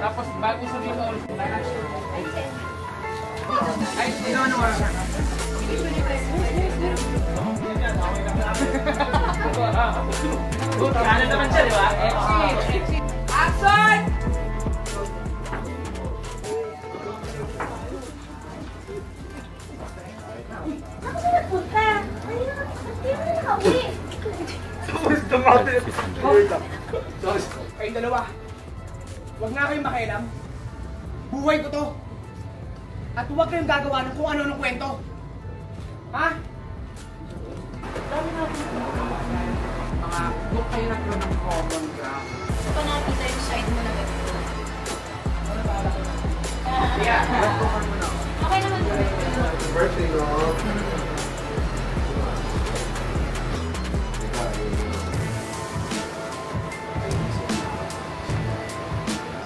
Tapos bago sabihin mo ulit. Ay, sino ano wala ka? Ano naman siya, di ba? Action! Saan ka nagpunta? Hindi mo na nakauwi. Kayong dalawa, huwag nga kayong makialam. Buhay ko to. At huwag kayong gagawa ng kung ano-anong kwento. Ha? Dami natin. Mga huwag kayo nagkaroon ng common ground. Gusto pa nakita yung side mo na ganito. Ano ba alam ko na? Yeah, nagtukan mo na. Okay naman. Birthday, no?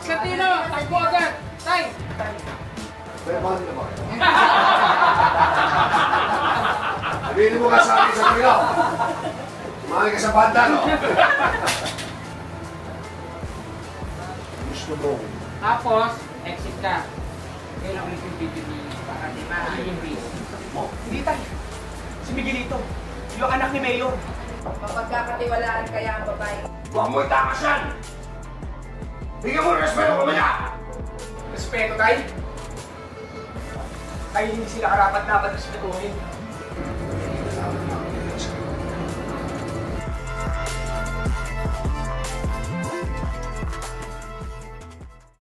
Katino, takbo agad! Tay! May bond na ba? Sabihin mo ka sa akin sa kanila. Sumali ka sa banda, no? Gusto mo. Tapos, exit ka. Kailan ulit yung video ni para di magiging base. Oh, hindi tayo. Si Miguelito, yung anak ni Mayor. Mapagkakatiwalaan kaya ang babae. Huwag mo itakas yan! Bigyan mo ng respeto ko maya! Respeto tayo. Ay, hindi sila karapat-dapat respetuhin.